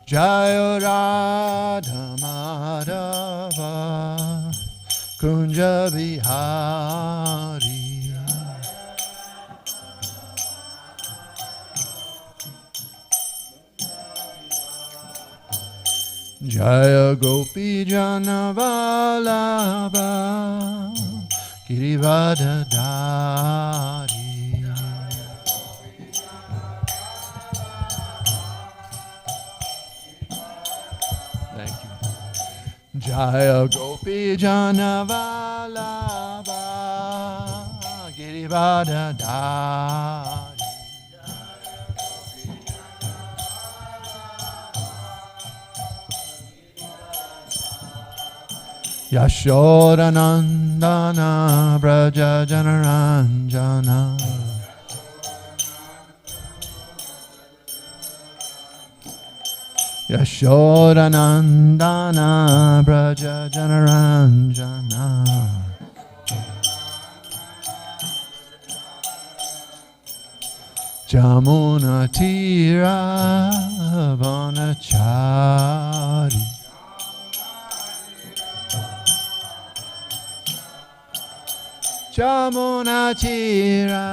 Jaya Radha Madhava Kunja Bihari. Jaya Gopi Jana Vallabha Girivardhari. Thank you. Jaya Gopi Jana Vallabha Girivardhari. Yashoda Nandana Braja Janaranjana. Yashoda Nandana Braja Janaranjana. Jamuna Tira Vanachari. Jamuna Tira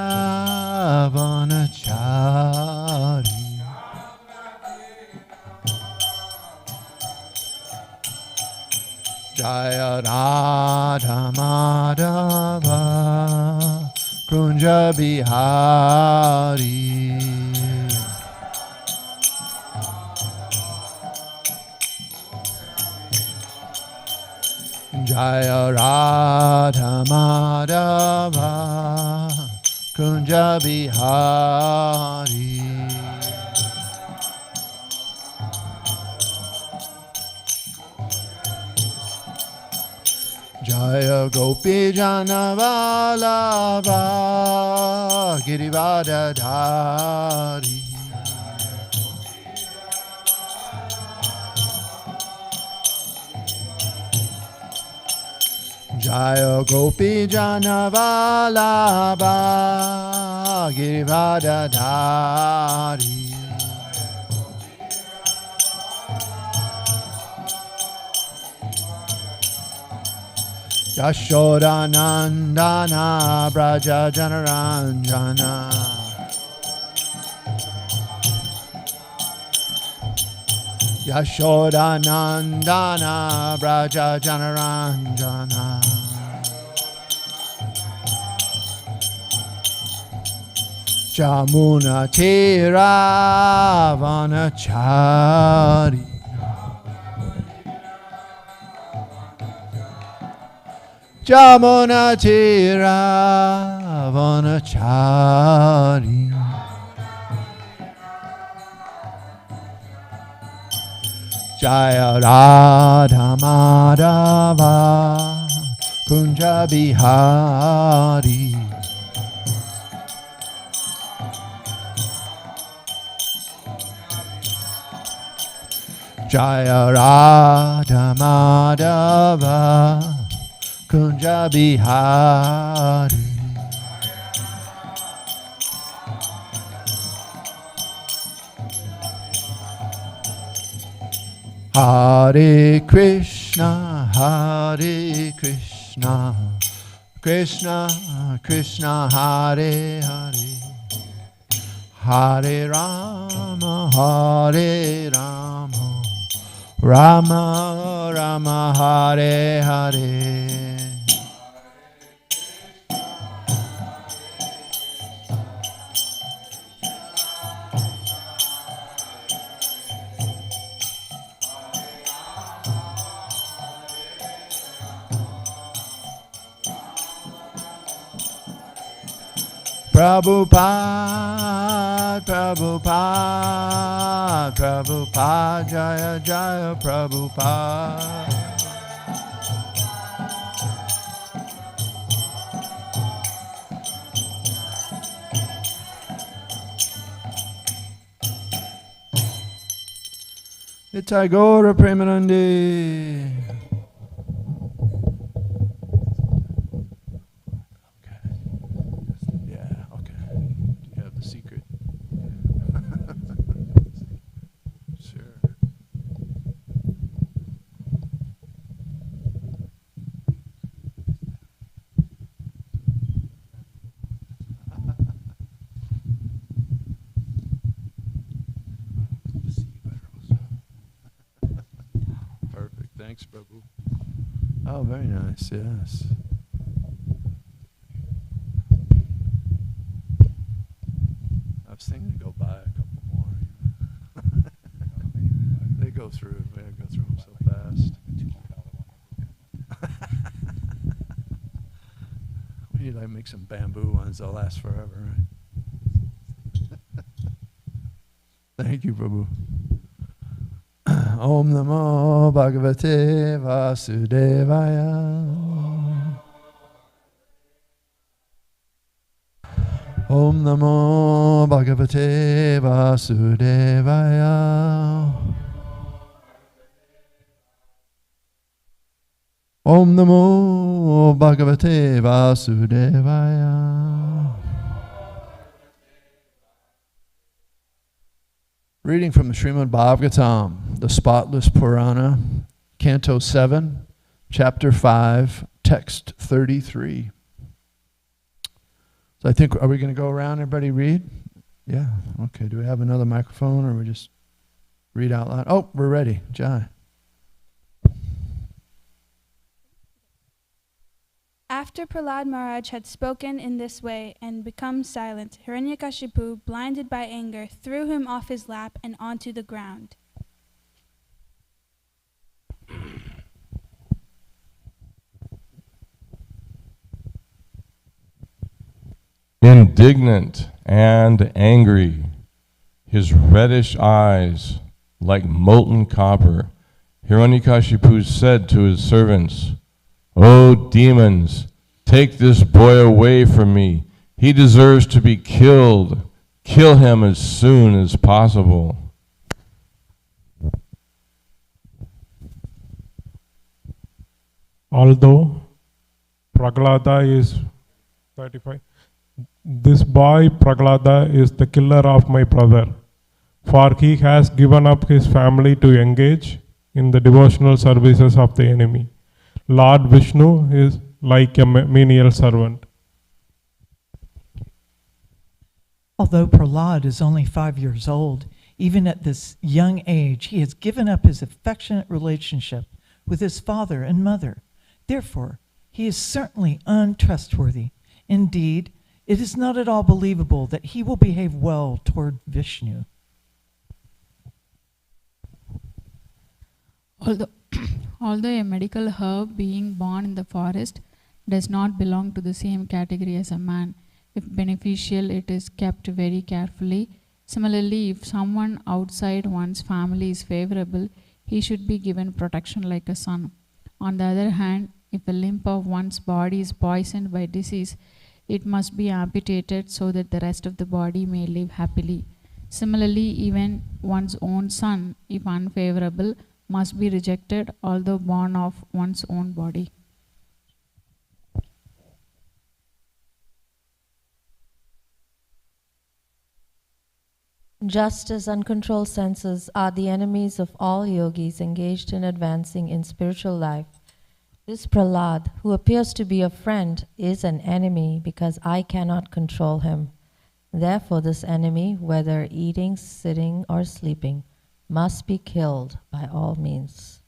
Vanachari. Jaya Radha Madhava Kunja Bihari. Jaya Radha Madhava Kunja Bihari. Jaya Gopi Jana Vallabha Girivardhari. Jaya Gopi Jana Vallabha Girivardhari. Yashoda Nandana Braja Janaranjana. Yashoda Nandana Braja Janaranjana. Jamuna Tira Vanachari. Jamuna Tira Vanachari. Jaya Radha Madhava Kunja Bihari. Jaya Radha Madhava Kunja Bihari. Hare Krishna, Hare Krishna, Krishna Krishna Hare Hare, Hare Rama, Hare Rama, Rama Rama Hare Hare. Prabhupada, Prabhupada, Prabhupada, Jaya Jaya Prabhupada. Itagora Premanandi. Sure. Thanks, Prabhu. Oh, very nice, yes. I was thinking to go buy a couple more. They go through them so fast. We need to make some bamboo ones, they'll last forever, right? Thank you, Prabhu. Om Namo Bhagavate Vasudevaya. Om Namo Bhagavate Vasudevaya. Om Namo Bhagavate Vasudevaya. Reading from the Srimad Bhagavatam, the Spotless Purana, Canto 7, Chapter 5, Text 33. So I think, are we going to go around, everybody read? Yeah, okay. Do we have another microphone, or we just read out loud? Oh, we're ready. Jai. After Prahlad Maharaj had spoken in this way and become silent, Hiranyakashipu, blinded by anger, threw him off his lap and onto the ground. Indignant and angry, his reddish eyes like molten copper, Hiranyakashipu said to his servants, "O demons, take this boy away from me. He deserves to be killed. Kill him as soon as possible." Although Prahlada is 35, this boy Prahlada is the killer of my brother, for he has given up his family to engage in the devotional services of the enemy. Lord Vishnu is like a menial servant. Although Prahlad is only 5 years old, even at this young age, he has given up his affectionate relationship with his father and mother. Therefore, he is certainly untrustworthy. Indeed, it is not at all believable that he will behave well toward Vishnu. Although a medical herb being born in the forest does not belong to the same category as a man, if beneficial, it is kept very carefully. Similarly, if someone outside one's family is favorable, he should be given protection like a son. On the other hand, if a limb of one's body is poisoned by disease, it must be amputated so that the rest of the body may live happily. Similarly, even one's own son, if unfavorable, must be rejected, although born of one's own body. Just as uncontrolled senses are the enemies of all yogis engaged in advancing in spiritual life, this Prahlad, who appears to be a friend, is an enemy because I cannot control him. Therefore, this enemy, whether eating, sitting, or sleeping, must be killed by all means.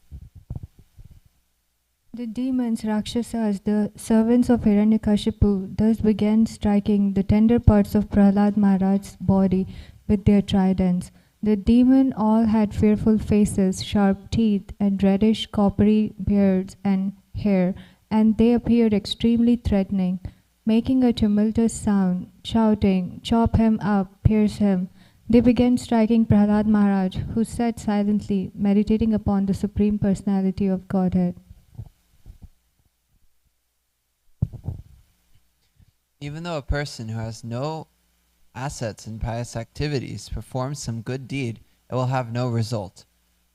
The demons, Rakshasas, the servants of Hiranyakashipu, thus began striking the tender parts of Prahlad Maharaj's body with their tridents. The demon all had fearful faces, sharp teeth, and reddish coppery beards and hair, and they appeared extremely threatening, making a tumultuous sound, shouting, "Chop him up, pierce him." They began striking Prahlad Maharaj, who sat silently, meditating upon the Supreme Personality of Godhead. Even though a person who has no assets in pious activities performs some good deed, it will have no result.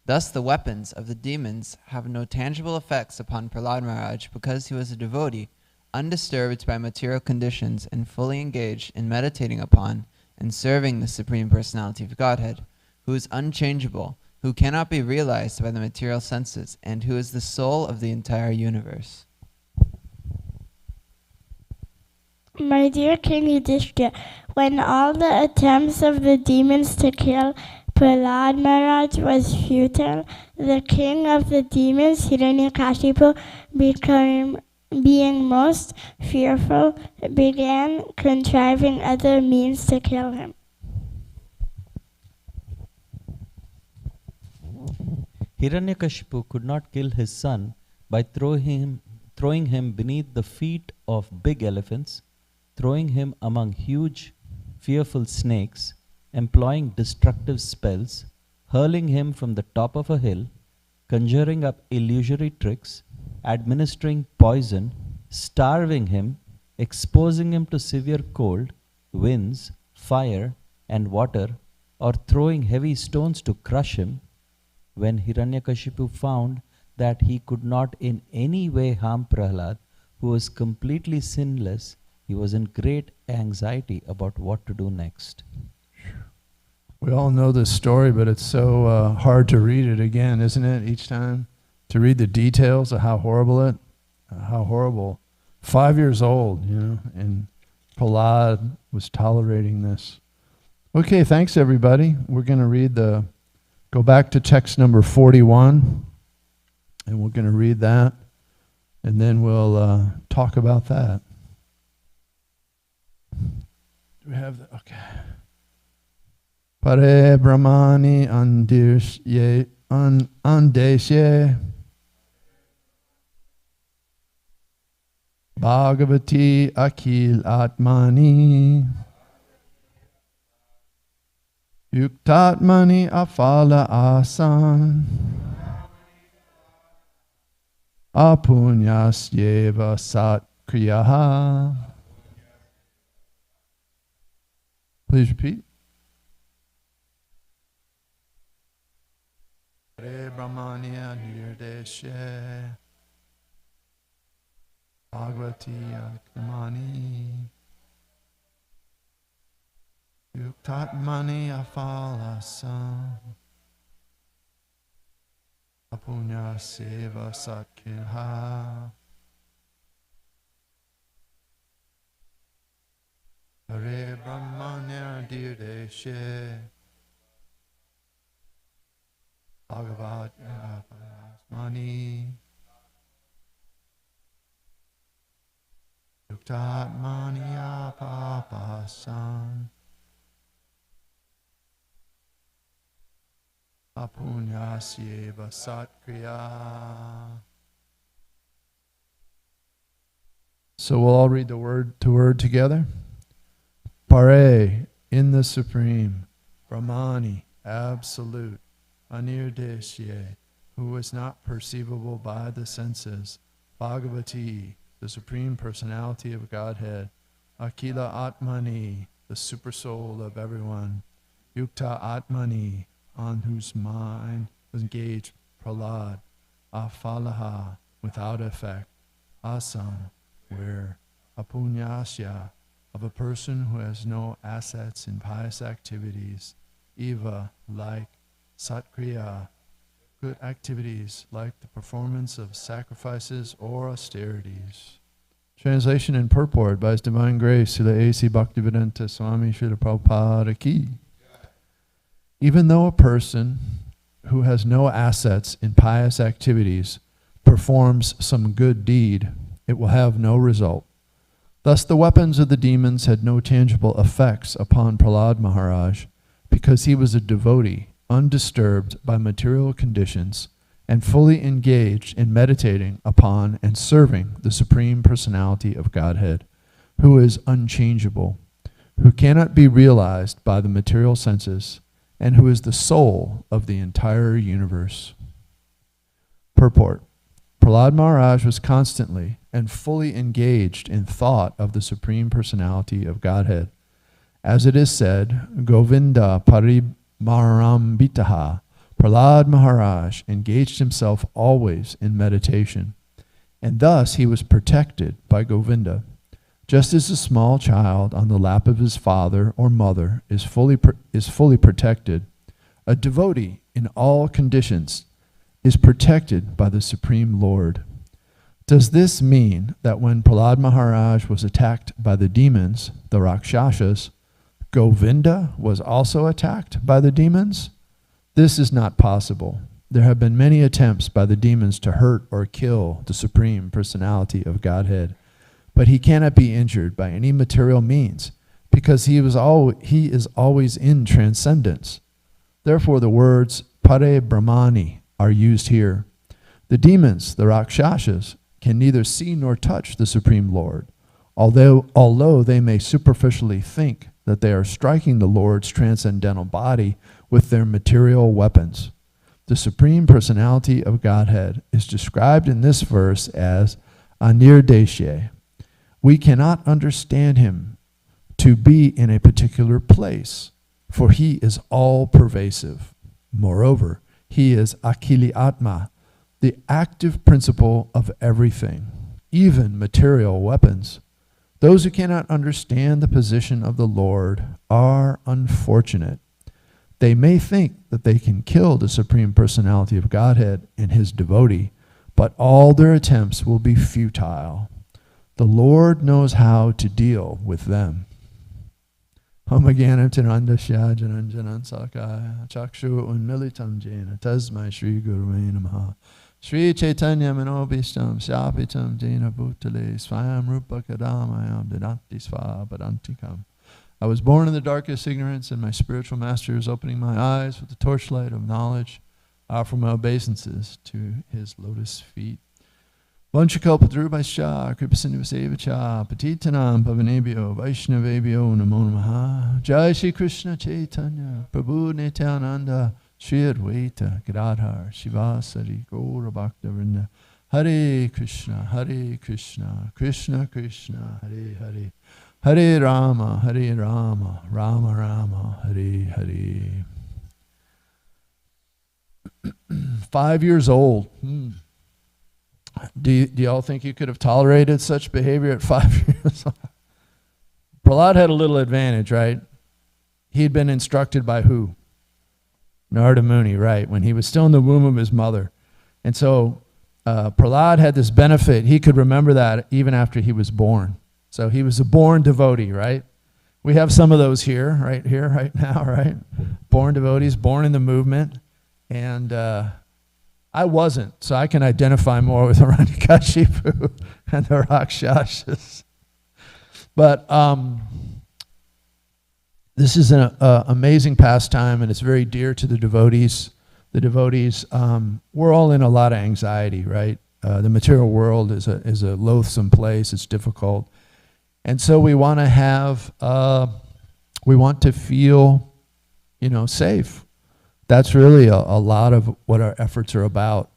Thus the weapons of the demons have no tangible effects upon Prahlad Maharaj because he was a devotee, undisturbed by material conditions and fully engaged in meditating upon and serving the Supreme Personality of Godhead, who is unchangeable, who cannot be realized by the material senses, and who is the soul of the entire universe. My dear King Yudhishthira, when all the attempts of the demons to kill Prahlad Maharaj was futile. The king of the demons, Hiranyakashipu, being most fearful, began contriving other means to kill him. Hiranyakashipu could not kill his son by throwing him beneath the feet of big elephants, throwing him among huge, fearful snakes, employing destructive spells, hurling him from the top of a hill, conjuring up illusory tricks, administering poison, starving him, exposing him to severe cold, winds, fire, and water, or throwing heavy stones to crush him. When Hiranyakashipu found that he could not in any way harm Prahlad, who was completely sinless, he was in great anxiety about what to do next. We all know this story, but it's so hard to read it again, isn't it, each time? To read the details of how horrible. 5 years old, and Prahlad was tolerating this. Okay, thanks everybody. We're going to go back to text number 41, and we're going to read that, and then we'll talk about that. Do we have that? Okay. Pare Brahmani andesye Bhagavati Akil Atmani Yuktatmani Afala Asan Apunyasyeva Sat Kriyaha. Please repeat. Hare Brahmanya Nirdeshe Bhagavati Akmani Yuktatmani Afalasam Apunya Seva Satkilha. Hare Brahmanya Nirdeshe Bhagavad Mani Yuktatmani Apapasan Apunyasyeva Satkriya. So we'll all read the word to word together. Pare, in the Supreme, Brahmani, absolute, Anirdeshye, who is not perceivable by the senses, Bhagavati, the Supreme Personality of Godhead, Akila Atmani, the Supersoul of everyone, Yukta Atmani, on whose mind was engaged Prahlad, Afalaha, without effect, Asam, where, Apunyasya, of a person who has no assets in pious activities, Eva, like, Satkriya, good activities like the performance of sacrifices or austerities. Translation and purport by His Divine Grace, Srila A.C. Bhaktivedanta Swami Srila Prabhupada Ki. Even though a person who has no assets in pious activities performs some good deed, it will have no result. Thus the weapons of the demons had no tangible effects upon Prahlad Maharaj, because he was a devotee, undisturbed by material conditions, and fully engaged in meditating upon and serving the Supreme Personality of Godhead, who is unchangeable, who cannot be realized by the material senses, and who is the soul of the entire universe. Purport. Prahlad Maharaj was constantly and fully engaged in thought of the Supreme Personality of Godhead. As it is said, Govinda Parimarambitaha, Prahlad Maharaj engaged himself always in meditation, and thus he was protected by Govinda. Just as a small child on the lap of his father or mother is fully protected, a devotee in all conditions is protected by the Supreme Lord. Does this mean that when Prahlad Maharaj was attacked by the demons, the Rakshasas, Govinda was also attacked by the demons? This is not possible. There have been many attempts by the demons to hurt or kill the Supreme Personality of Godhead, but he cannot be injured by any material means, because he is always in transcendence. Therefore, the words Pare Brahmani are used here. The demons, the Rakshasas, can neither see nor touch the Supreme Lord, although they may superficially think that they are striking the Lord's transcendental body with their material weapons. The Supreme Personality of Godhead is described in this verse as Anirdeshye. We cannot understand him to be in a particular place, for he is all-pervasive. Moreover, he is Akhili Atma, the active principle of everything, even material weapons. Those who cannot understand the position of the Lord are unfortunate. They may think that they can kill the Supreme Personality of Godhead and his devotee, but all their attempts will be futile. The Lord knows how to deal with them. Hamaganam Tirandasya Jananjanan Sakaya Chakshu Unmilitam Jena Tasmai Shri Guruvay Namaha Shri Chaitanya Manobishtam Syapitam Jena Bhutale Swayam Rupa Kadamayam Didanti Sva Badantikam. I was born in the darkest ignorance, and my spiritual master is opening my eyes with the torchlight of knowledge. I offer my obeisances to his lotus feet. Vanchakalpadrubhaischa, Kripasinduvasevacha, Patitanam Pavanebhyo, Vaishnavebhyo, Namo Namaha. Jai Shri Krishna Chaitanya, Prabhu Nityananda, Shri Advaita, Gadadhar, Shivasari, Gaura Bhakta-vrinda. Hare Krishna, Krishna Krishna, Hare Hare. Hare Rama, Rama Rama, Hare Hare. 5 years old. Do y'all think you could have tolerated such behavior at 5 years old? Prahlad had a little advantage, right? He'd been instructed by who? Narada Muni, right, when he was still in the womb of his mother. And so Prahlad had this benefit. He could remember that even after he was born. So he was a born devotee, right? We have some of those here, right now, right? Born devotees, born in the movement. And I wasn't, so I can identify more with Hiranyakashipu and the Rakshasas. But this is an amazing pastime, and it's very dear to the devotees. The devotees, we're all in a lot of anxiety, right? The material world is a loathsome place. It's difficult. And so we want to have, we want to feel, safe. That's really a lot of what our efforts are about.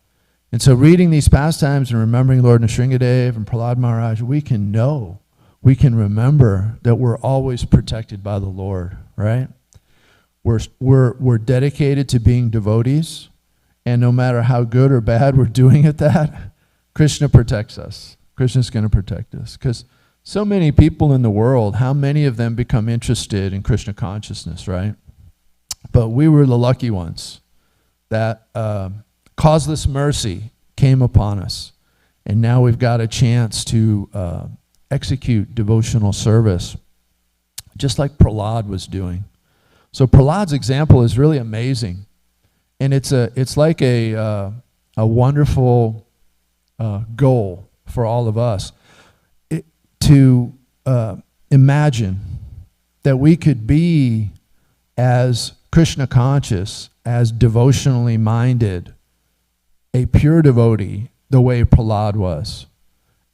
And so reading these pastimes and remembering Lord Nrsingadev and Prahlad Maharaj, we can remember that we're always protected by the Lord, right? We're dedicated to being devotees, and no matter how good or bad we're doing at that, Krishna protects us. Krishna's going to protect us. Because so many people in the world, how many of them become interested in Krishna consciousness, right? But we were the lucky ones that causeless mercy came upon us. And now we've got a chance to execute devotional service, just like Prahlad was doing. So Prahlad's example is really amazing. And it's like a wonderful goal for all of us. To imagine that we could be as Krishna conscious, as devotionally minded, a pure devotee, the way Prahlad was.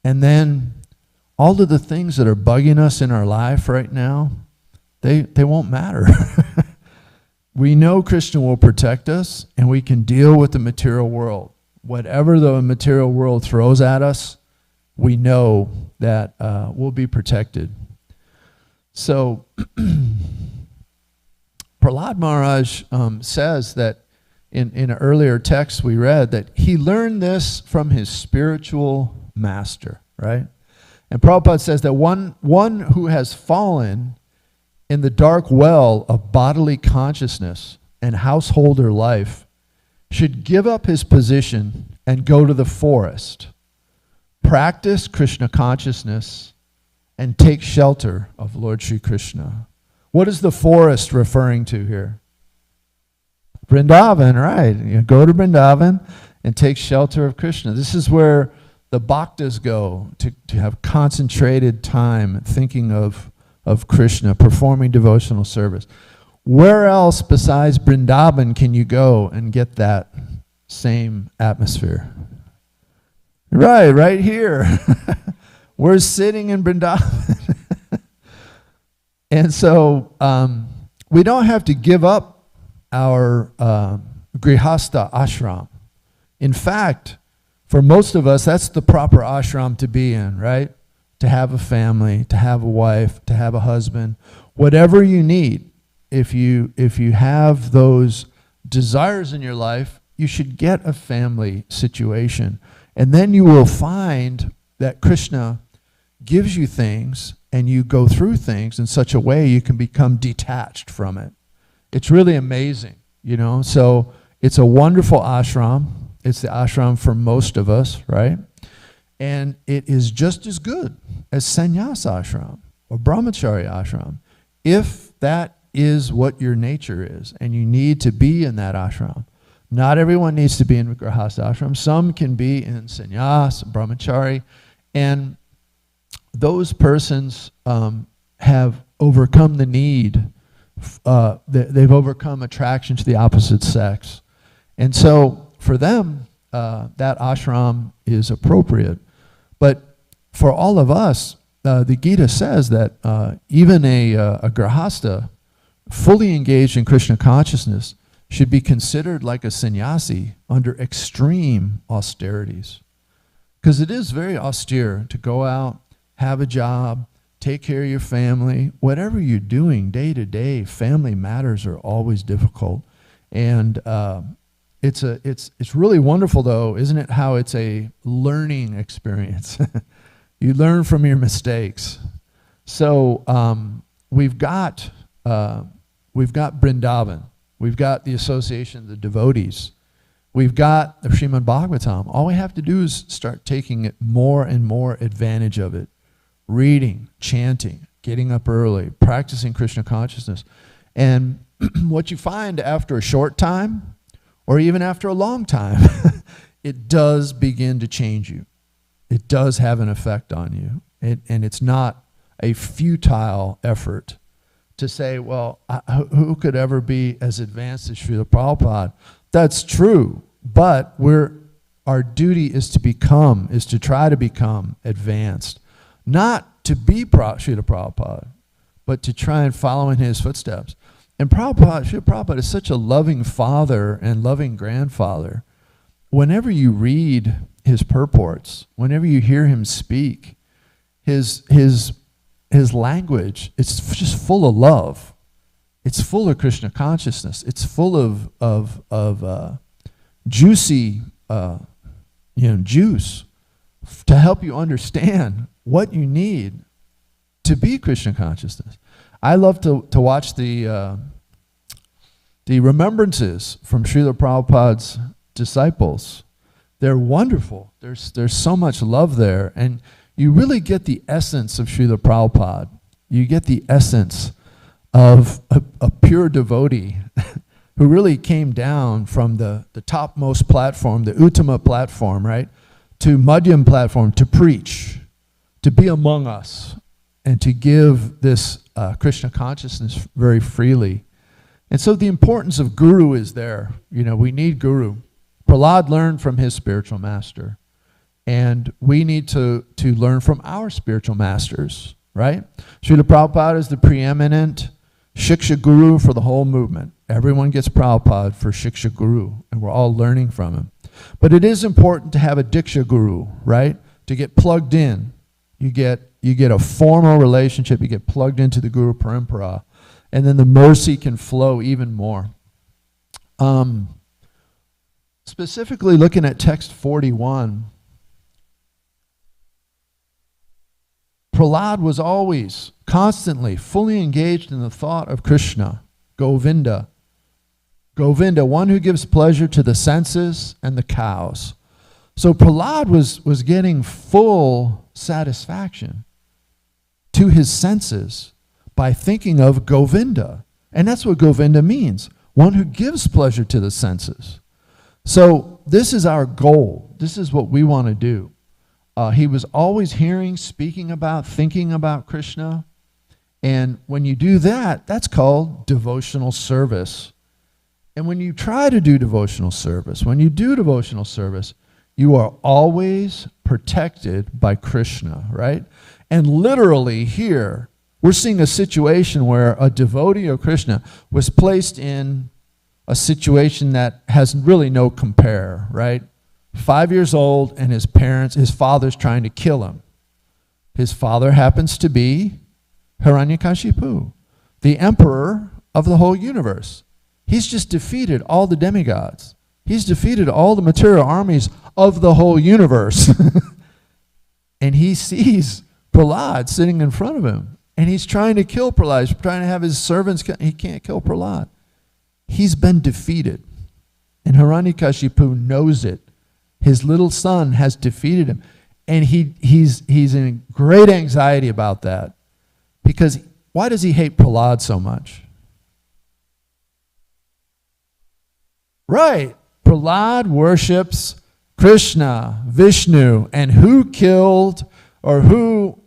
And then all of the things that are bugging us in our life right now, they won't matter. We know Krishna will protect us, and we can deal with the material world. Whatever the material world throws at us, we know that we'll be protected. So Prahlad Maharaj says that in an earlier text we read that he learned this from his spiritual master, right? And Prabhupada says that one who has fallen in the dark well of bodily consciousness and householder life should give up his position and go to the forest, practice Krishna consciousness, and take shelter of Lord Shri Krishna. What is the forest referring to here? Vrindavan, right. You go to Vrindavan and take shelter of Krishna. This is where the bhaktas go to have concentrated time thinking of Krishna, performing devotional service. Where else besides Vrindavan can you go and get that same atmosphere? Right here. We're sitting in Vrindavan. And so we don't have to give up our grihastha ashram. In fact, for most of us, that's the proper ashram to be in, right? To have a family, to have a wife, to have a husband, whatever you need. If you have those desires in your life, you should get a family situation. And then you will find that Krishna gives you things and you go through things in such a way you can become detached from it. It's really amazing, you know? So it's a wonderful ashram. It's the ashram for most of us, right? And it is just as good as sannyasa ashram or brahmachari ashram if that is what your nature is and you need to be in that ashram. Not everyone needs to be in grihastha ashram. Some can be in sannyas, brahmachari, and those persons have overcome the need. They've overcome attraction to the opposite sex. And so for them, that ashram is appropriate. But for all of us, the Gita says that even a grihastha fully engaged in Krishna consciousness should be considered like a sannyasi under extreme austerities. Because it is very austere to go out, have a job, take care of your family. Whatever you're doing day to day, family matters are always difficult. And it's really wonderful though, isn't it, how it's a learning experience. You learn from your mistakes. So we've got Vrindavan. We've got the association of the devotees. We've got the Srimad Bhagavatam. All we have to do is start taking it more and more advantage of it. Reading, chanting, getting up early, practicing Krishna consciousness. And what you find after a short time, or even after a long time, it does begin to change you. It does have an effect on you. And it's not a futile effort to say, well, who could ever be as advanced as Srila Prabhupada? That's true, but our duty is to try to become advanced. Not to be Srila Prabhupada, but to try and follow in his footsteps. And Srila Prabhupada is such a loving father and loving grandfather. Whenever you read his purports, whenever you hear him speak, his language, it's just full of love. It's full of Krishna consciousness. It's full of juicy, juice to help you understand what you need to be Krishna consciousness. I love to watch the remembrances from Srila Prabhupada's disciples. They're wonderful. There's so much love there, and you really get the essence of Srila Prabhupada. You get the essence of a pure devotee who really came down from the topmost platform, the Uttama platform, right, to Madhyam platform to preach, to be among us, and to give this Krishna consciousness very freely. And so the importance of guru is there. We need guru. Prahlad learned from his spiritual master. And we need to learn from our spiritual masters, right? Srila Prabhupada is the preeminent Shiksha Guru for the whole movement. Everyone gets Prabhupada for Shiksha Guru, and we're all learning from him. But it is important to have a Diksha Guru, right? To get plugged in. You get a formal relationship, you get plugged into the Guru Parampara, and then the mercy can flow even more. Specifically looking at text 41, Prahlad was always, constantly, fully engaged in the thought of Krishna, Govinda. Govinda, one who gives pleasure to the senses and the cows. So Prahlad was getting full satisfaction to his senses by thinking of Govinda. And that's what Govinda means, one who gives pleasure to the senses. So this is our goal. This is what we want to do. He was always hearing, speaking about, thinking about Krishna. And when you do that, that's called devotional service. And when you try to do devotional service, when you do devotional service, you are always protected by Krishna, right? And literally here, we're seeing a situation where a devotee of Krishna was placed in a situation that has really no compare, right? 5 years old, and his father's trying to kill him. His father happens to be Hiranyakashipu, the emperor of the whole universe. He's just defeated all the demigods. He's defeated all the material armies of the whole universe. And he sees Prahlad sitting in front of him. And he's trying to kill Prahlad. He's trying to have his servants he can't kill Prahlad. He's been defeated. And Hiranyakashipu knows it. His little son has defeated him. And he's in great anxiety about that. Because why does he hate Prahlad so much? Right. Prahlad worships Krishna, Vishnu, and who killed, or who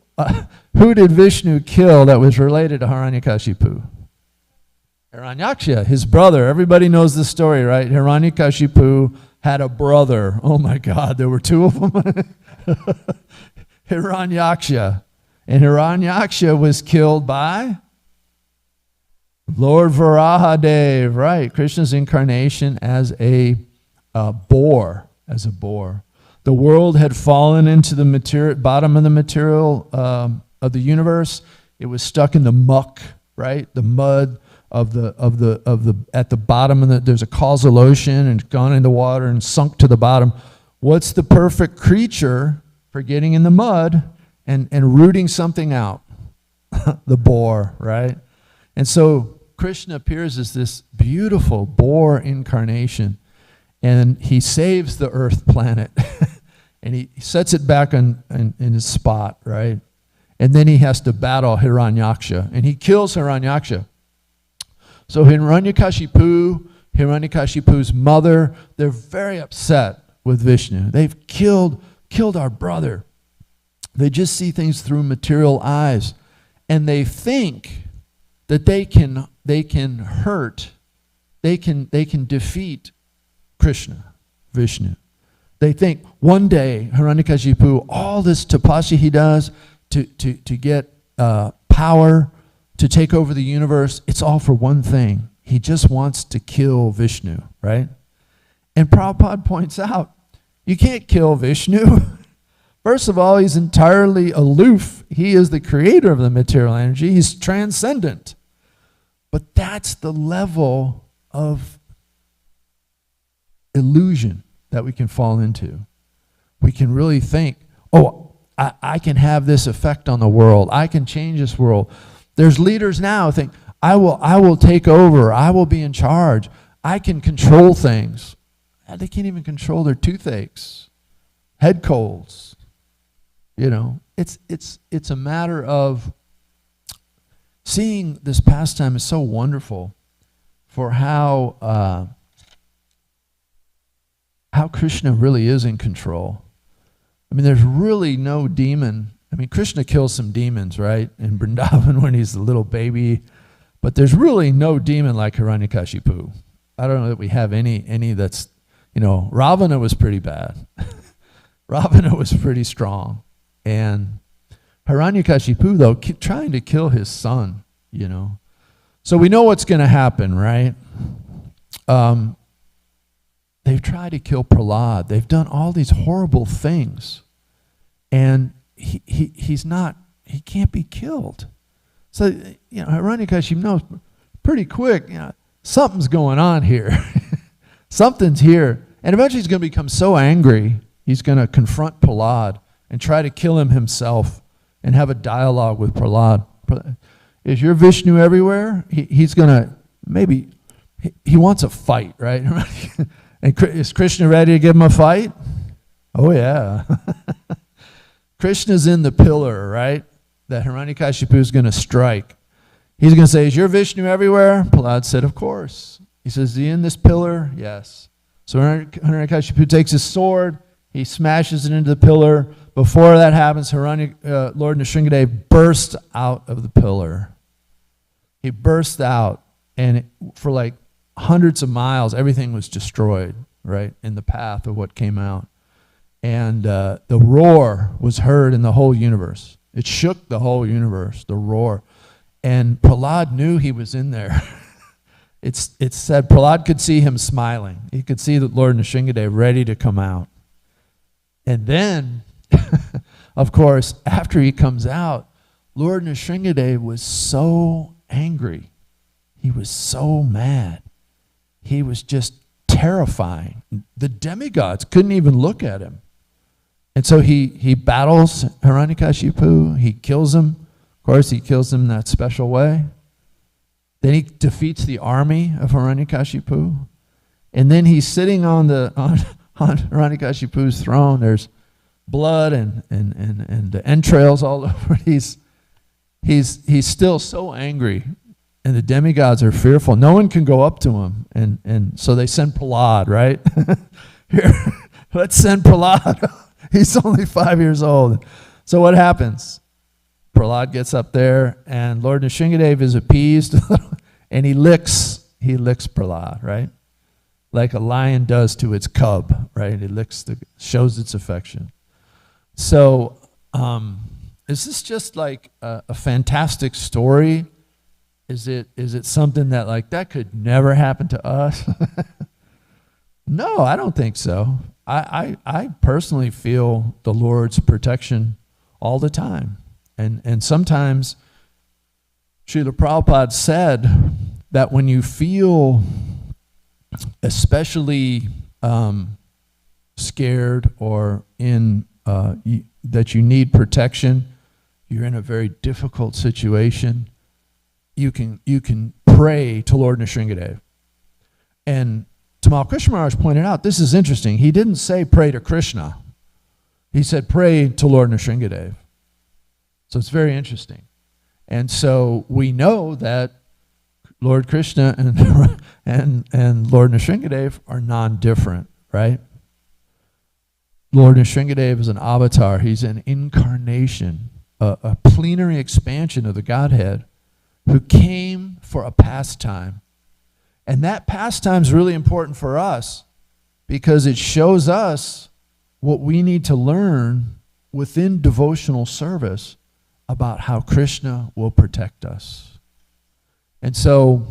did Vishnu kill that was related to Hiranyakashipu? Hiranyaksha, his brother. Everybody knows this story, right? Hiranyakashipu had a brother. Oh my God, there were two of them. Hiranyaksha. And Hiranyaksha was killed by Lord Varahadev, right? Krishna's incarnation as a boar, The world had fallen into the bottom of the material of the universe. It was stuck in the muck, right? The mud of the at the bottom of there's a causal ocean, and it's gone in the water and sunk to the bottom. What's the perfect creature for getting in the mud and rooting something out? The boar, right? And so Krishna appears as this beautiful boar incarnation, and he saves the earth planet. And he sets it back in his spot, right? And then he has to battle Hiranyaksha, and he kills Hiranyaksha. So Hiranyakashipu's mother, they're very upset with Vishnu. They've killed our brother. They just see things through material eyes, and they think that they can defeat Krishna, Vishnu. They think one day Hiranyakashipu, all this tapasya he does to get power, to take over the universe, it's all for one thing. He just wants to kill Vishnu, right? And Prabhupada points out, you can't kill Vishnu. First of all, he's entirely aloof. He is the creator of the material energy. He's transcendent. But that's the level of illusion that we can fall into. We can really think, oh, I can have this effect on the world. I can change this world. There's leaders now who think, I will take over. I will be in charge. I can control things. They can't even control their toothaches, head colds. You know, it's a matter of seeing this pastime is so wonderful for how Krishna really is in control. I mean, there's really no demon. I mean, Krishna kills some demons, right, in Vrindavan when he's a little baby, but there's really no demon like Hiranyakashipu. I don't know that we have any that's, Ravana was pretty bad. Ravana was pretty strong. And Hiranyakashipu, though, trying to kill his son, So we know what's going to happen, right? They've tried to kill Prahlad. They've done all these horrible things. And he can't be killed. So, Hiranyakashipu knows pretty quick, something's going on here. Something's here. And eventually he's going to become so angry, he's going to confront Prahlad and try to kill him himself and have a dialogue with Prahlad. Is your Vishnu everywhere? He's going to, maybe, he wants a fight, right? And is Krishna ready to give him a fight? Oh, yeah. Krishna's in the pillar, right? That Hiranyakashipu is going to strike. He's going to say, is your Vishnu everywhere? Prahlad said, of course. He says, is he in this pillar? Yes. So Hiranyakashipu takes his sword, he smashes it into the pillar. Before that happens, Lord Nrsingadev burst out of the pillar. He burst out, and for like hundreds of miles, everything was destroyed, right, in the path of what came out. And the roar was heard in the whole universe. It shook the whole universe, the roar. And Prahlad knew he was in there. It said Prahlad could see him smiling. He could see that Lord Nrsingadev ready to come out. And then, of course, after he comes out, Lord Nrsingadev was so angry. He was so mad. He was just terrifying. The demigods couldn't even look at him. And so he battles Hiranyakashipu. He kills him. Of course, he kills him in that special way. Then he defeats the army of Hiranyakashipu. And then he's sitting on Hiranyakashipu's throne. There's blood and the entrails all over. He's still so angry. And the demigods are fearful. No one can go up to him. And so they send Prahlad, right? Here, let's send Prahlad. He's only 5 years old. So what happens? Prahlad gets up there, and Lord Nrsingadev is appeased, and he licks Prahlad, right? Like a lion does to its cub, right? It shows its affection. So is this just like a fantastic story? Is it something that could never happen to us? No, I don't think so. I personally feel the Lord's protection all the time. And sometimes Srila Prabhupada said that when you feel especially scared or that you need protection, you're in a very difficult situation, you can pray to Lord Nrsingadev. And Tamal Krishna Maharaj pointed out, this is interesting. He didn't say pray to Krishna. He said pray to Lord Nrsingadev. So it's very interesting. And so we know that Lord Krishna and Lord Nrsingadev are non-different, right? Lord Nrsingadev is an avatar. He's an incarnation, a plenary expansion of the Godhead who came for a pastime. And that pastime is really important for us because it shows us what we need to learn within devotional service about how Krishna will protect us. And so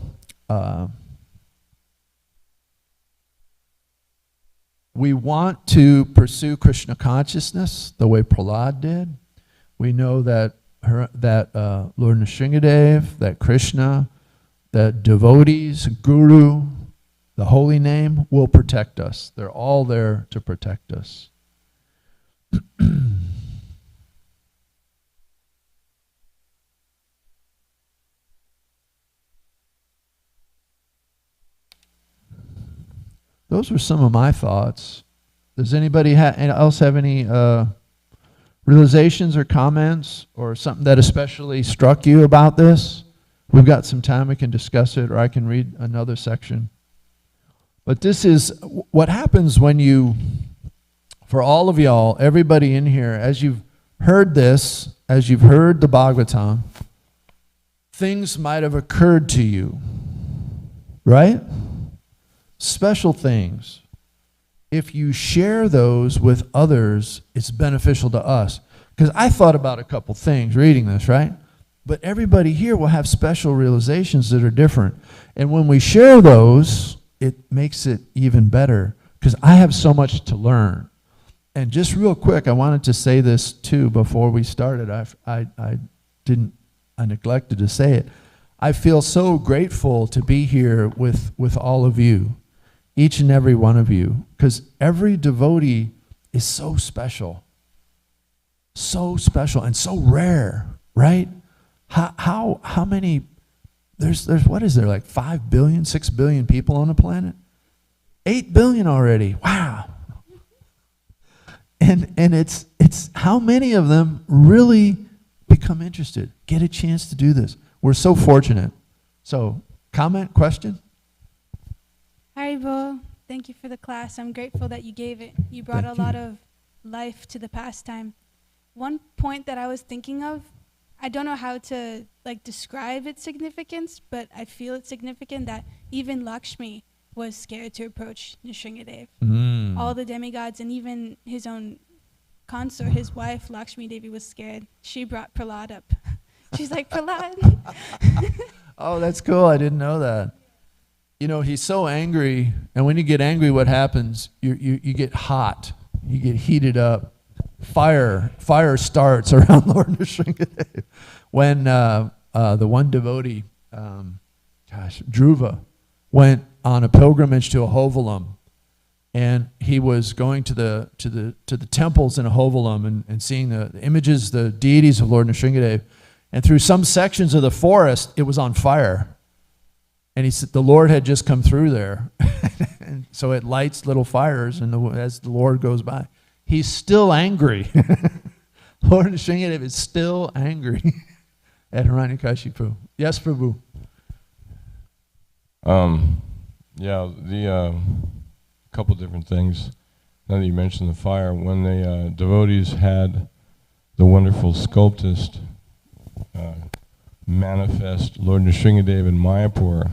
we want to pursue Krishna consciousness the way Prahlad did. We know that Lord Nrsingadev, that Krishna, that devotees, Guru, the holy name will protect us. They're all there to protect us. Those were some of my thoughts. Does anybody else have any realizations or comments or something that especially struck you about this? We've got some time, we can discuss it, or I can read another section. But this is what happens when you, for all of y'all, everybody in here, as you've heard this, as you've heard the Bhagavatam, things might have occurred to you, right? Special things. If you share those with others, it's beneficial to us. Because I thought about a couple things reading this, right? But everybody here will have special realizations that are different. And when we share those, it makes it even better. Because I have so much to learn. And just real quick, I wanted to say this too before we started. I neglected to say it. I feel so grateful to be here with all of you. Each and every one of you, because every devotee is so special and so rare, right? How many? There's what is there, like 5 billion, 6 billion people on the planet? 8 billion already. Wow. And it's how many of them really become interested, get a chance to do this? We're so fortunate. So, comment, question? Haribo, thank you for the class. I'm grateful that you gave it. You brought Thank a lot you. of life to the pastime. One point that I was thinking of, I don't know how to describe its significance, but I feel it's significant that even Lakshmi was scared to approach Nrsingadev. All the demigods and even his own consort, his wife, Lakshmi Devi, was scared. She brought Prahlad up. She's like, Prahlad. Oh, that's cool. I didn't know that. You know, he's so angry, and when you get angry, what happens? You get hot. You get heated up. Fire starts around Lord Nrsingadev. When the one devotee, Dhruva, went on a pilgrimage to Ahovalam, and he was going to the temples in Ahovalam and seeing the images, the deities of Lord Nrsingadev, and through some sections of the forest, it was on fire. And he said the Lord had just come through there, and so it lights little fires, and as the Lord goes by, he's still angry. Lord Nrsingadev is still angry at Hiranyakashipu. Yes, Prabhu. The couple different things. Now that you mentioned the fire, when the devotees had the wonderful sculptist manifest Lord Nrsingadev in Mayapur,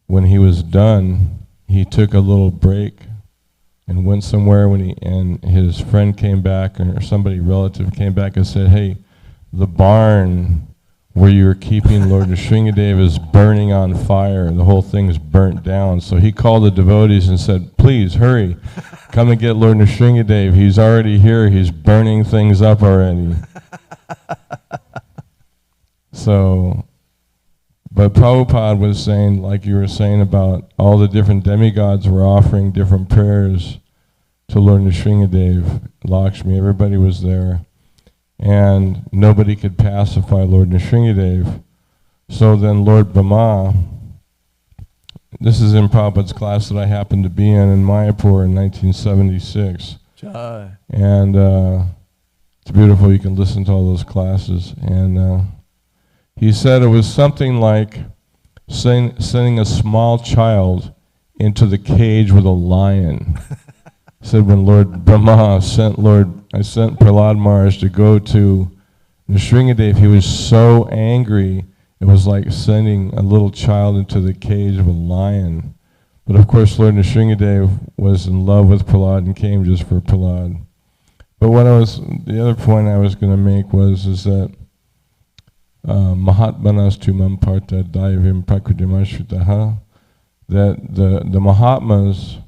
when he was done, he took a little break and went somewhere and his friend came back, or somebody relative came back and said, hey, the barn where you were keeping Lord Nrsingadev is burning on fire. The whole thing's burnt down. So he called the devotees and said, please hurry, come and get Lord Nrsingadev. He's already here. He's burning things up already. But Prabhupada was saying, like you were saying about all the different demigods were offering different prayers to Lord Nrsingadev, Lakshmi, everybody was there. And nobody could pacify Lord Nrsingadev. So then Lord Brahma, this is in Prabhupada's class that I happened to be in Mayapur in 1976. Jai. And it's beautiful, you can listen to all those classes. And he said it was something like sending a small child into the cage with a lion. He said when Lord Brahma sent Prahlad Maharaj to go to Nrsingadev, he was so angry, it was like sending a little child into the cage of a lion. But of course Lord Nrsingadev was in love with Prahlad and came just for Prahlad. But the other point I was going to make is that Mahatmanas tumam parta daivim prakritimashvitaha, that the Mahatmas,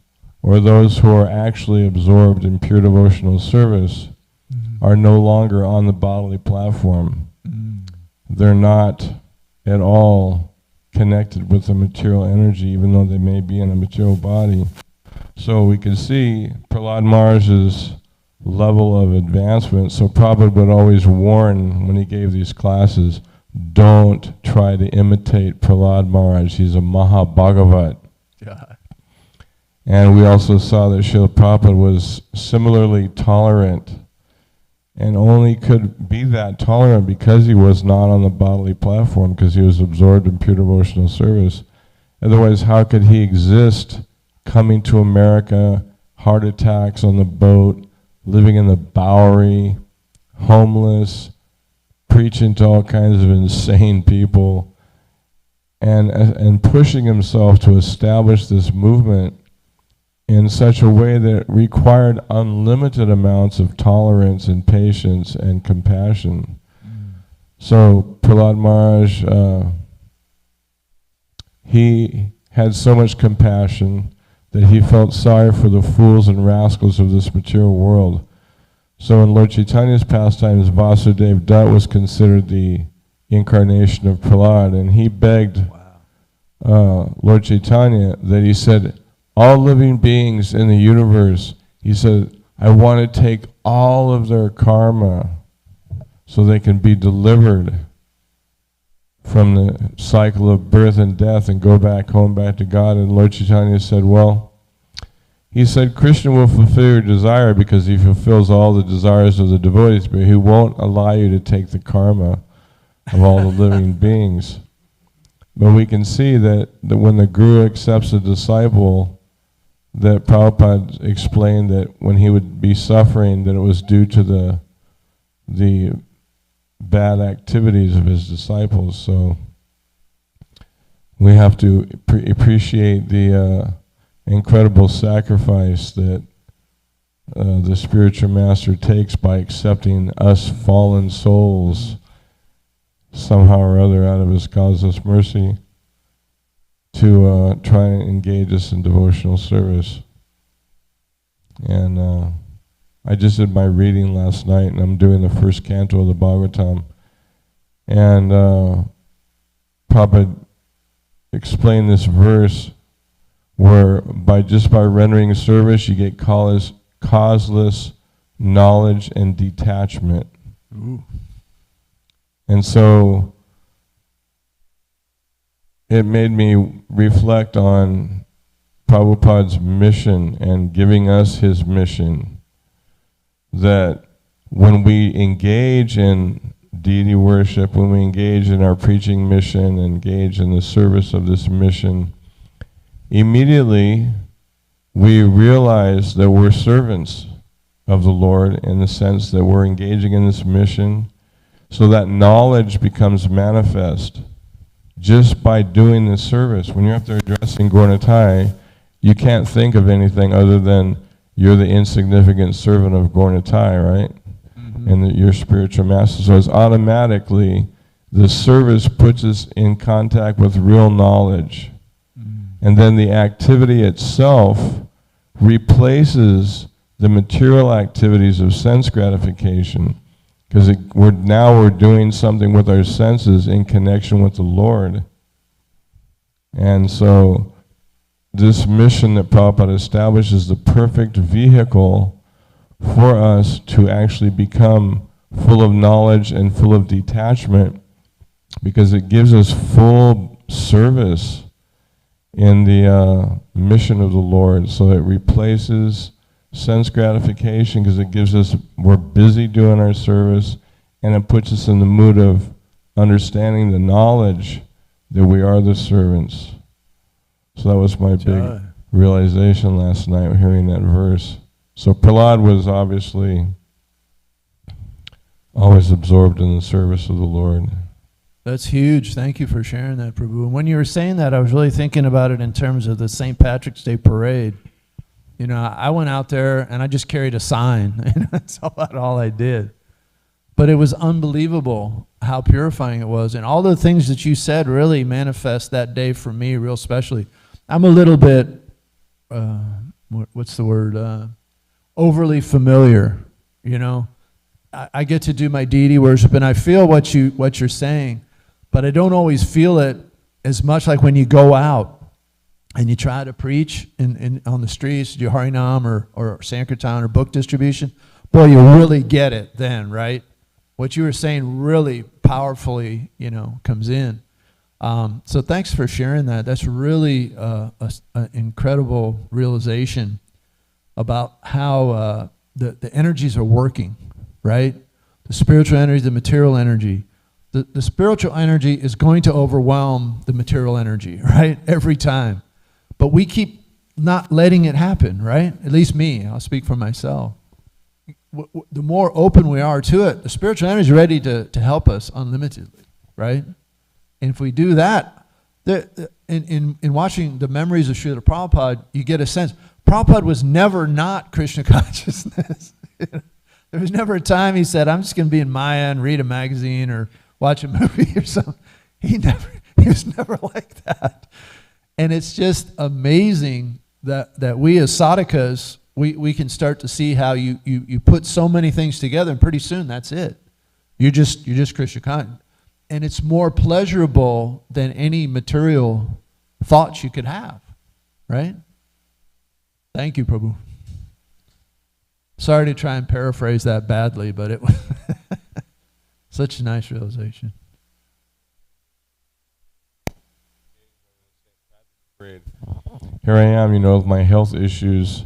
or those who are actually absorbed in pure devotional service, are no longer on the bodily platform. They're not at all connected with the material energy, even though they may be in a material body. So we can see Prahlad Maharaj's level of advancement. So Prabhupada would always warn when he gave these classes, don't try to imitate Prahlad Maharaj. He's a Mahabhagavat. Yeah. And we also saw that Srila Prabhupada was similarly tolerant, and only could be that tolerant because he was not on the bodily platform, because he was absorbed in pure devotional service. Otherwise, how could he exist coming to America, heart attacks on the boat, living in the Bowery, homeless, preaching to all kinds of insane people, and pushing himself to establish this movement in such a way that it required unlimited amounts of tolerance and patience and compassion. So Prahlad Maharaj, he had so much compassion that he felt sorry for the fools and rascals of this material world. So in Lord Chaitanya's pastimes, Vasudev Dutt was considered the incarnation of Prahlad, and he begged Lord Chaitanya that he said, all living beings in the universe, he said, I want to take all of their karma so they can be delivered from the cycle of birth and death and go back home, back to God. And Lord Chaitanya said, well, he said, Krishna will fulfill your desire because he fulfills all the desires of the devotees, but he won't allow you to take the karma of all the living beings. But we can see that when the Guru accepts a disciple, that Prabhupada explained that when he would be suffering, that it was due to the bad activities of his disciples. So we have to appreciate the incredible sacrifice that the spiritual master takes by accepting us fallen souls somehow or other out of his causeless mercy to try and engage us in devotional service. And I just did my reading last night, and I'm doing the first canto of the Bhagavatam. And Prabhupada explained this verse where by rendering service, you get causeless knowledge and detachment. Ooh. And so it made me reflect on Prabhupada's mission and giving us his mission, that when we engage in deity worship, when we engage in our preaching mission, engage in the service of this mission, immediately we realize that we're servants of the Lord in the sense that we're engaging in this mission, so that knowledge becomes manifest just by doing this service. When you're up there addressing Gaurnitai, you can't think of anything other than you're the insignificant servant of Gaurnitai, right? Mm-hmm. And that you're spiritual master. So it's automatically, the service puts us in contact with real knowledge. Mm-hmm. And then the activity itself replaces the material activities of sense gratification, because we're doing something with our senses in connection with the Lord. And so this mission that Prabhupada established is the perfect vehicle for us to actually become full of knowledge and full of detachment, because it gives us full service in the mission of the Lord. So it replaces sense gratification, because it gives us, we're busy doing our service, and it puts us in the mood of understanding the knowledge that we are the servants. So that was my big realization last night, hearing that verse. So Prahlad was obviously always absorbed in the service of the Lord. That's huge. Thank you for sharing that, Prabhu. And when you were saying that, I was really thinking about it in terms of the St. Patrick's Day parade. You know, I went out there and I just carried a sign. That's about all I did. But it was unbelievable how purifying it was. And all the things that you said really manifest that day for me real specially. I'm a little bit, what's the word, overly familiar, you know. I get to do my deity worship and I feel what you're saying, but I don't always feel it as much like when you go out and you try to preach on the streets, do Harinam or Sankirtan or book distribution. Boy, you really get it then, right? What you were saying really powerfully, you know, comes in. So thanks for sharing that. That's really an incredible realization about how the energies are working, right? The spiritual energy, the material energy. The spiritual energy is going to overwhelm the material energy, right? Every time. But we keep not letting it happen, right? At least me, I'll speak for myself. The more open we are to it, the spiritual energy is ready to help us unlimitedly, right? And if we do that, in watching the memories of Srila Prabhupada, you get a sense, Prabhupada was never not Krishna consciousness. There was never a time he said, I'm just going to be in Maya and read a magazine or watch a movie or something. He was never like that. And it's just amazing that we as sadhakas, we can start to see how you put so many things together, and pretty soon that's it. You're just Krishna conscious. And it's more pleasurable than any material thoughts you could have, right? Thank you, Prabhu. Sorry to try and paraphrase that badly, but it was such a nice realization. Here I am, you know, with my health issues,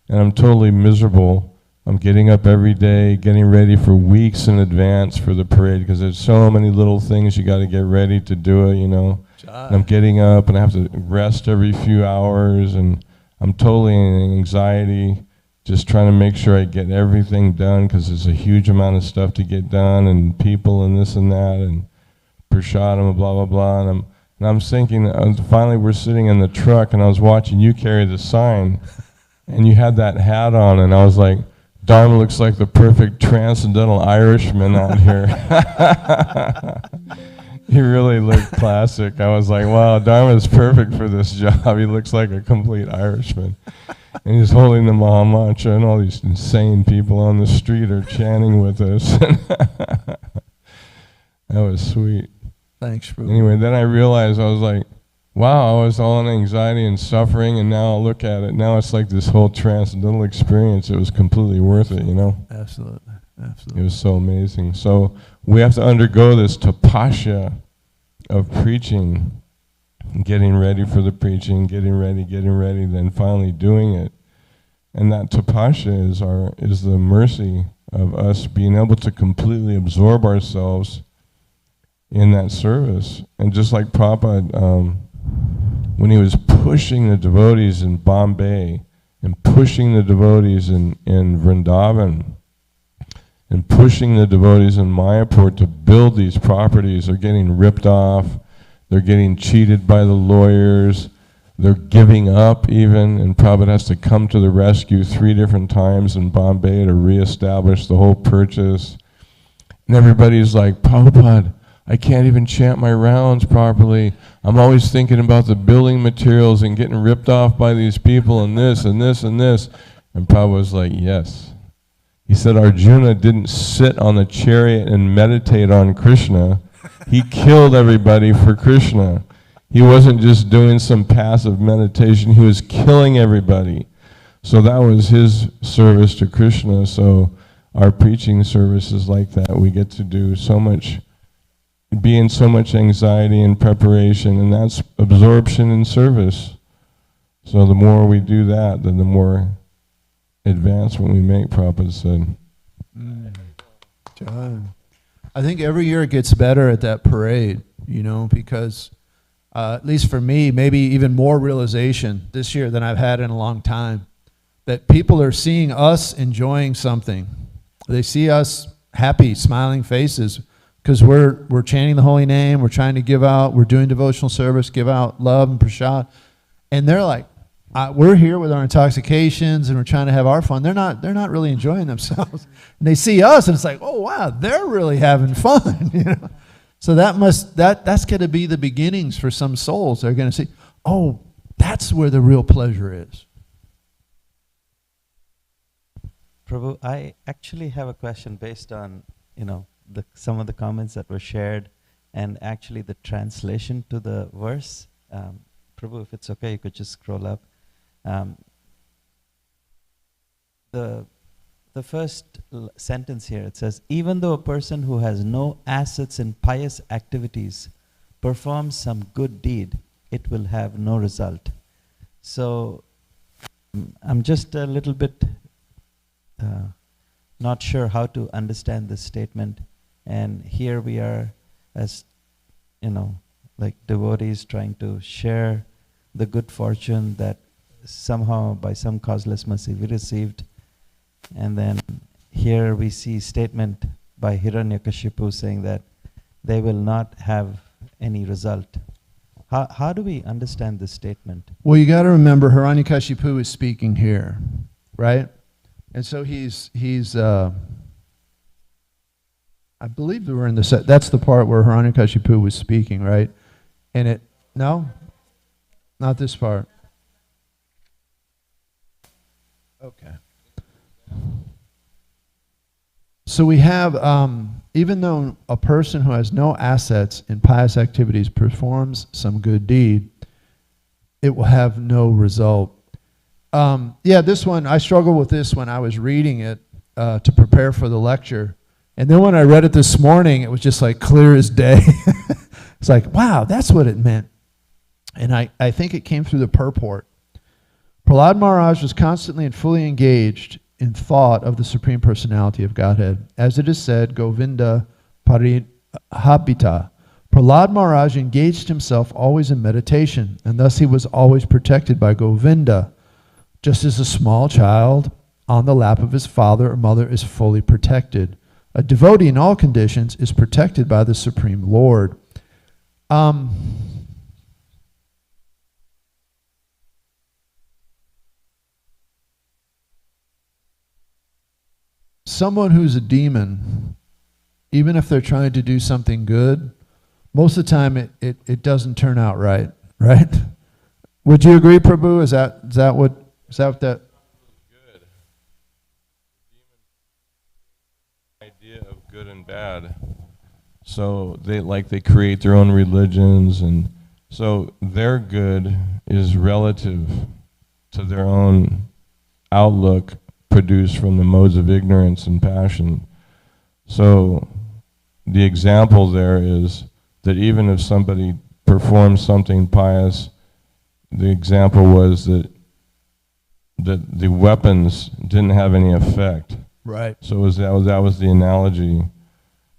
and I'm totally miserable. I'm getting up every day, getting ready for weeks in advance for the parade, because there's so many little things you got to get ready to do it, you know. And I'm getting up and I have to rest every few hours, and I'm totally in anxiety, just trying to make sure I get everything done, because there's a huge amount of stuff to get done, and people and this and that, and prasadam and blah, blah, blah. And I'm thinking, finally we're sitting in the truck, and I was watching you carry the sign, and you had that hat on, and I was like, Dharma looks like the perfect transcendental Irishman out here. He really looked classic. I was like, wow, Dharma's perfect for this job. He looks like a complete Irishman. And he's holding the Mahamantra, and all these insane people on the street are chanting with us. That was sweet. Thanks, Prabhu. Anyway, then I realized, I was like, wow, I was all in anxiety and suffering, and now I'll look at it. Now it's like this whole transcendental experience. It was completely worth it, you know? Absolutely. It Absolutely. was so amazing. So we have to undergo this tapasya of preaching, getting ready for the preaching, getting ready, then finally doing it. And that tapasya is the mercy of us being able to completely absorb ourselves in that service. And just like Prabhupada, when he was pushing the devotees in Bombay, and pushing the devotees in Vrindavan, and pushing the devotees in Mayapur to build these properties, they're getting ripped off, they're getting cheated by the lawyers, they're giving up even, and Prabhupada has to come to the rescue 3 different times in Bombay to reestablish the whole purchase. And everybody's like, Prabhupada, I can't even chant my rounds properly. I'm always thinking about the building materials and getting ripped off by these people and this and this and this. And Prabhupada was like, yes. He said Arjuna didn't sit on the chariot and meditate on Krishna. He killed everybody for Krishna. He wasn't just doing some passive meditation. He was killing everybody. So that was his service to Krishna. So our preaching service is like that. We get to do so much, be in so much anxiety and preparation, and that's absorption and service. So the more we do that, then the more advancement we make, Prabhupada said. John. I think every year it gets better at that parade, you know, because at least for me, maybe even more realization this year than I've had in a long time, that people are seeing us enjoying something. They see us happy, smiling faces, because we're chanting the holy name, we're trying to give out, we're doing devotional service, give out love and prasad, and they're like, we're here with our intoxications and we're trying to have our fun. They're not really enjoying themselves. And they see us and it's like, oh wow, they're really having fun. You know? So that's going to be the beginnings for some souls. They're going to see, oh, that's where the real pleasure is. Prabhu, I actually have a question based on, some of the comments that were shared and actually the translation to the verse. Prabhu, if it's okay, you could just scroll up. The first sentence here, it says, even though a person who has no assets in pious activities performs some good deed, it will have no result. So I'm just a little bit not sure how to understand this statement. And here we are as, like devotees trying to share the good fortune that somehow by some causeless mercy we received. And then here we see statement by Hiranyakashipu saying that they will not have any result. How do we understand this statement? Well, you got to remember Hiranyakashipu is speaking here, right? And so he's I believe we were in the that's the part where Hiranyakashipu was speaking, right? And no, not this part. Okay. So we have, even though a person who has no assets in pious activities performs some good deed, it will have no result. This one, I struggled with this when I was reading it to prepare for the lecture. And then when I read it this morning, it was just like clear as day. It's like, wow, that's what it meant. And I think it came through the purport. Prahlad Maharaj was constantly and fully engaged in thought of the Supreme Personality of Godhead. As it is said, Govinda Parihabhita, Prahlad Maharaj engaged himself always in meditation, and thus he was always protected by Govinda, just as a small child on the lap of his father or mother is fully protected. A devotee in all conditions is protected by the Supreme Lord. Someone who's a demon, even if they're trying to do something good, most of the time it doesn't turn out right, right? Would you agree, Prabhu? Is that what that? Good. Idea of good and bad. So they create their own religions, and so their good is relative to their own outlook produced from the modes of ignorance and passion. So the example there is that even if somebody performs something pious, the example was that the weapons didn't have any effect. Right. So that was the analogy.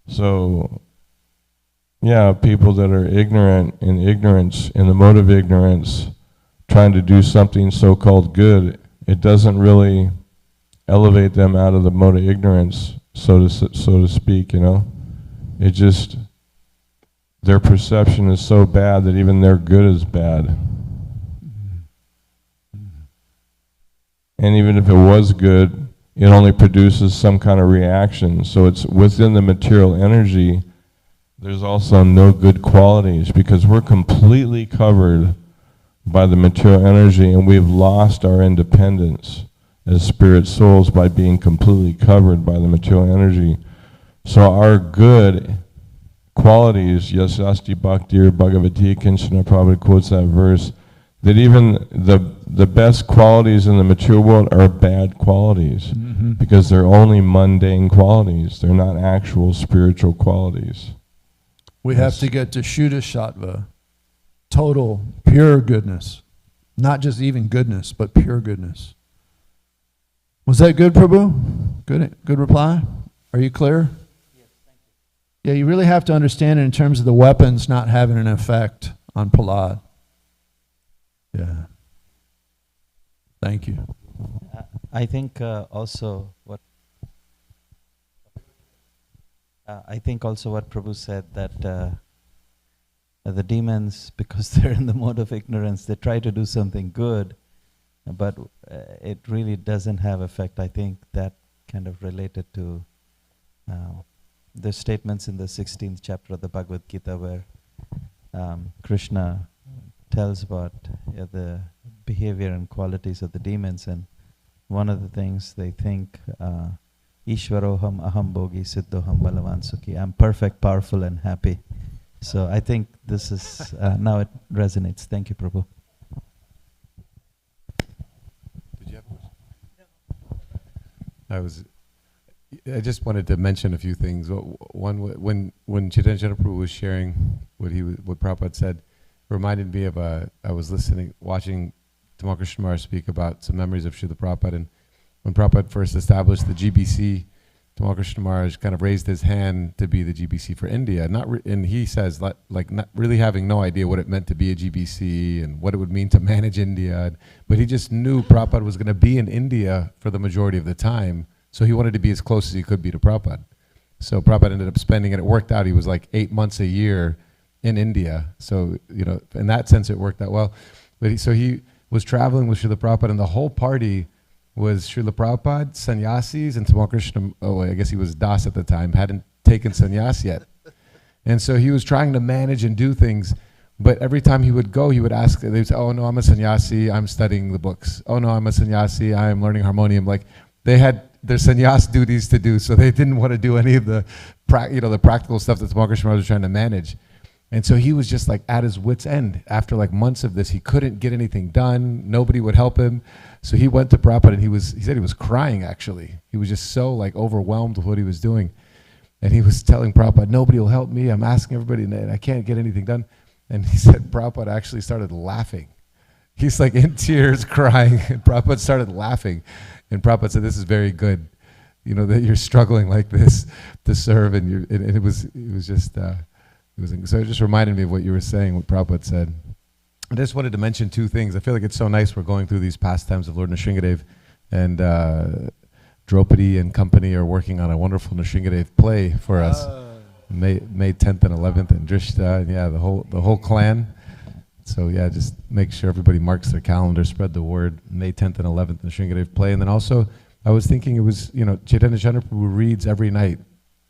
So yeah, people that are ignorant in ignorance, in the mode of ignorance, trying to do something so-called good, it doesn't really elevate them out of the mode of ignorance, so to speak, you know. It just, their perception is so bad that even their good is bad. And even if it was good, it only produces some kind of reaction. So it's within the material energy, there's also no good qualities, because we're completely covered by the material energy, and we've lost our independence as spirit souls by being completely covered by the material energy. So our good qualities, Yasasti Bhaktir Bhagavati Kinshana Prabhupada quotes that verse, that even the best qualities in the material world are bad qualities, because they're only mundane qualities. They're not actual spiritual qualities. We have to get to Shuddha Sattva, total, pure goodness. Not just even goodness, but pure goodness. Was that good, Prabhu? Good reply? Are you clear? Yes, thank you. Yeah, you really have to understand it in terms of the weapons not having an effect on Prahlad. Yeah. Thank you. I think also what Prabhu said, that the demons, because they're in the mode of ignorance, they try to do something good, but it really doesn't have effect. I think that kind of related to the statements in the 16th chapter of the Bhagavad Gita, where Krishna tells about the behavior and qualities of the demons, and one of the things they think, Ishwaroham aham bhogi siddhoham balavan sukhi, I'm perfect, powerful and happy. So I think this is, now it resonates. Thank you, Prabhu. Did you have a question? I just wanted to mention a few things. One, when Chaitanya Prabhu was sharing what Prabhupada said, reminded me of I was watching Tamal Krishna Maharaj speak about some memories of Srila Prabhupada, and when Prabhupada first established the GBC, Tamal Krishna Maharaj kind of raised his hand to be the GBC for India. And he says, like not really having no idea what it meant to be a GBC and what it would mean to manage India. But he just knew Prabhupada was going to be in India for the majority of the time, so he wanted to be as close as he could be to Prabhupada. So Prabhupada ended up spending, and it worked out, he was like 8 months a year in India. So, you know, in that sense, it worked out well. But he was traveling with Srila Prabhupada, and the whole party was Srila Prabhupada, sannyasis, and Tamal Krishna, I guess he was Das at the time, hadn't taken sannyas yet. And so he was trying to manage and do things, but every time he would go, he would ask, they would say, oh no, I'm a sannyasi, I'm studying the books. Oh no, I'm a sannyasi, I'm learning harmonium. Like, they had their sannyas duties to do, so they didn't want to do any of the practical stuff that Tamal Krishna was trying to manage. And so he was just like at his wit's end. After like months of this, he couldn't get anything done. Nobody would help him. So he went to Prabhupada, and he said he was crying actually. He was just so like overwhelmed with what he was doing. And he was telling Prabhupada, nobody will help me. I'm asking everybody and I can't get anything done. And he said Prabhupada actually started laughing. He's like in tears crying, and Prabhupada started laughing. And Prabhupada said, this is very good, you know, that you're struggling like this to serve. And it was just, So it just reminded me of what you were saying, what Prabhupada said. I just wanted to mention two things. I feel like it's so nice we're going through these pastimes of Lord Nrsingadev, and Draupadi and company are working on a wonderful Nrsingadev play for us. May 10th and 11th, and Drishta, and yeah, the whole clan. So yeah, just make sure everybody marks their calendar, spread the word. May 10th and 11th, Nrsingadev play. And then also, I was thinking it was, Chaitanya Chandraprabhu reads every night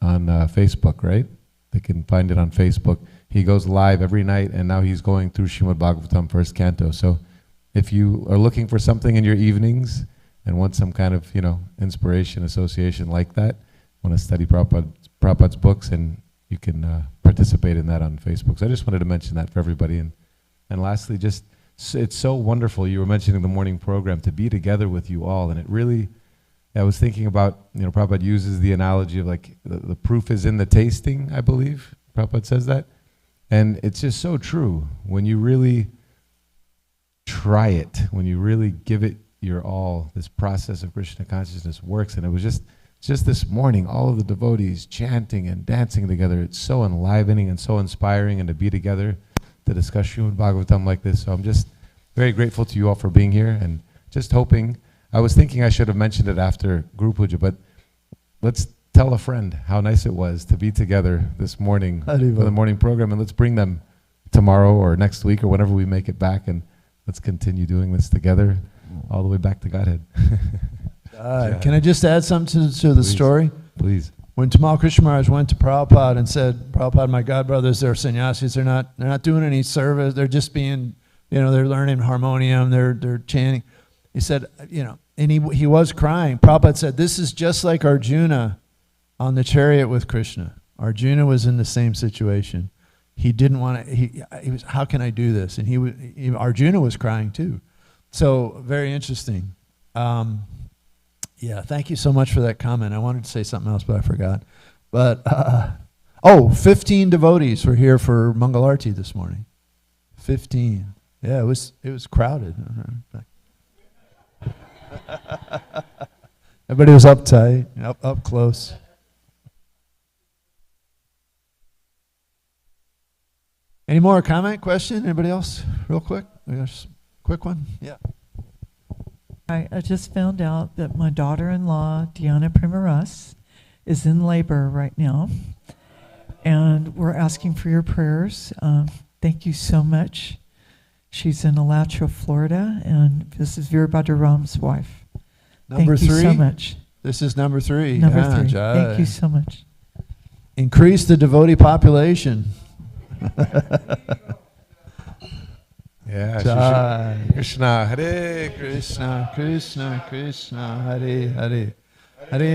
on Facebook, right? They can find it on Facebook. He goes live every night, and now he's going through Srimad Bhagavatam first canto. So if you are looking for something in your evenings and want some kind of, inspiration, association like that, want to study Prabhupada's books, and you can participate in that on Facebook. So I just wanted to mention that for everybody. And lastly, just it's so wonderful. You were mentioning the morning program, to be together with you all, and it really, I was thinking about, Prabhupada uses the analogy of like the proof is in the tasting, I believe. Prabhupada says that. And it's just so true. When you really try it, when you really give it your all, this process of Krishna consciousness works. And it was just this morning, all of the devotees chanting and dancing together. It's so enlivening and so inspiring, and to be together to discuss Srimad Bhagavatam like this. So I'm just very grateful to you all for being here, and just hoping, I was thinking I should have mentioned it after Guru Puja, but let's tell a friend how nice it was to be together this morning for the morning program, and let's bring them tomorrow or next week or whenever we make it back, and let's continue doing this together all the way back to Godhead. Can I just add something to the story? Please. When Tamal Krishna Maharaj went to Prabhupada and said, Prabhupada, my godbrothers, they're sannyasis, they're not doing any service, they're just being, they're learning harmonium, they're chanting. He said, and he was crying. Prabhupada said, this is just like Arjuna on the chariot with Krishna. Arjuna was in the same situation. He didn't want to, he was, how can I do this? And Arjuna was crying too. So very interesting. Yeah, thank you so much for that comment. I wanted to say something else, but I forgot. But, 15 devotees were here for Mangalarti this morning. 15. Yeah, it was crowded. Everybody was uptight, up close. Any more comment, question? Anybody else? Real quick? Quick one? Yeah. I just found out that my daughter-in-law, Diana Primaras, is in labor right now. And we're asking for your prayers. Thank you so much. She's in Alachua, Florida, and this is Veerbhadra Ram's wife. Number Thank 3? you so much. This is number 3. Number 3. Thank you so much. Increase the devotee population. Yeah, Jai. Krishna, Hare Krishna, Krishna, Krishna, Hare Hare. Hare